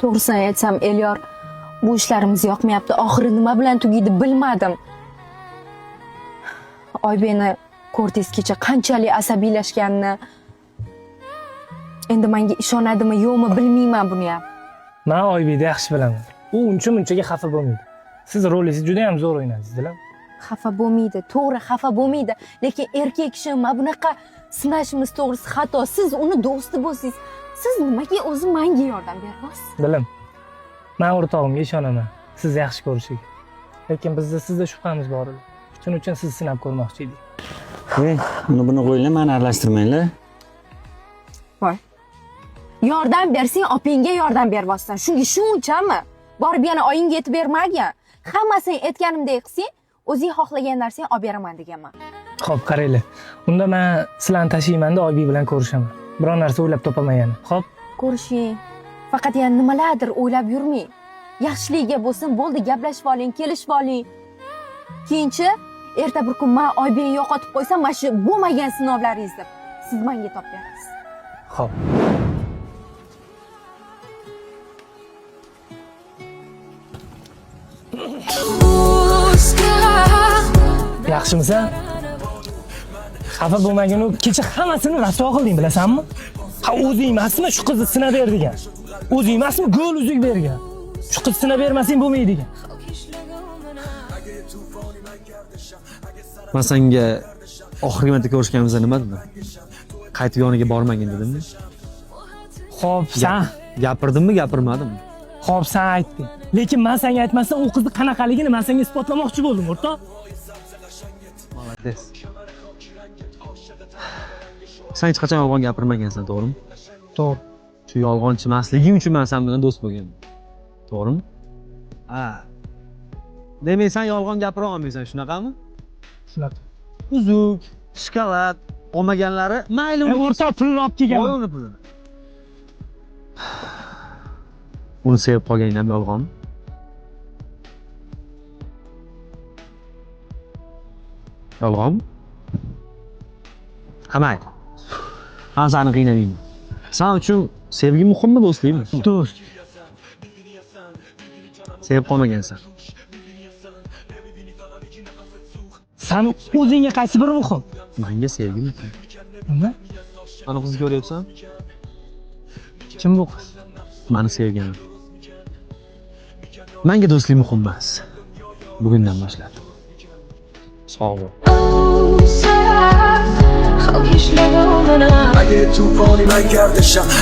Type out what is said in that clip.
To'g'risini aytsam, Elyor, bu ishlarimiz yoqmayapti. Oxiri nima bilan tugaydi bilmadim. Oybekni ko'rdingiz kecha qanchalik asabiylashganini. Endi menga ishonadimi, yo'qmi bilmayman buni ham. Men Oybekni yaxshi bilaman. U uncha-munchaga xafa bo'lmaydi. Siz rolingizni juda ham zo'r o'ynadingiz-da. Xafa bo'lmaydi, to'g'ri xafa bo'lmaydi, lekin erkak kishi mana bunaqa sinashimiz to'g'risi xato. Siz uni do'sti bo'lsangiz, siz nimaga o'zi menga yordam beryapsiz? Bilim. Men o'rtog'imga ishonaman. Sizni yaxshi ko'rishiga. Lekin bizda sizda shubhamiz bor edi. Shuning uchun sizni sinab ko'rmoqchi edik. Buni qo'yinglar, meni aralashtirmanglar. Voy. Yordam bersang, opangga yordam beryapsan. Shunga shunchami? Borib yana oyingga aytib bermagan. Hammasini aytganimdek qilsang, o'zing xohlagan narsani olib beraman deganman. Xo'p, qaranglar. Unda men sizlarni tashiyman-da Oybek bilan ko'rishaman. Biror narsa o'ylab topaman yana. Xo'p? Ko'rishing. Faqat yana nimalardir o'ylab yurmang. Yaxshiligiga bo'lsin, bo'ldi, gaplashib oling, kelishib oling. Keyinchi erta bir kun men Oybekni yo'qotib qo'ysam, mana shu bo'lmagan sinovlaringizni siz menga topib berasiz. Xo'p. Yaxshimisan? Xafa bo'lmagin, u kecha hammasini rasvo qilding, bilasanmi? Ha, o'zing emasmi shu qizni sinab ber degan? O'zing emasmi gol uzuk bergan? Shu qizni sinab bermasang bo'lmaydi degan. Men senga oxirgi marta ko'rishganimizda nima dedim? Qaytib yoniga bormagin dedim. Xo'p, sen Gapirdimmi, gapirmadimmi? Xo'p, sen aytding. Lekin men senga aytmasam, u qizni qanaqaligini men senga isbotlamoqchi bo'ldim, o'rtoq. Молодец. Sen hech qachon yolg'on gapirmagansan, to'g'rimi? To'g'ri. Shu yolg'onchi emasliging uchun men sen bilan do'st bo'lganman. To'g'rimi? Ha. Demak, sen yolg'on gapira olmaysan, shunaqami? Shunaqa. Uzuk, shokolad olmaganlari mayli. O'rtoq pulni olib kelgan. Qo'y uni pulini. Uni sevib qolganing ham yolg'onmi? Yolg'onmi? Qamaydi. Men seni qiynamayman. Sen uchun sevgi muhimmi, do'stlikmi? Do'st. Sevib qolmagansan. Sen o'zingga qaysi biri muhim? Menga sevgi muhim. Nima? Mana qizni ko'ryapsan? Kim bu qiz? Meni sevgan. Menga do'stlik muhim emas. Bugundan boshlab. Sog' bo'l. I get too funny like gardisham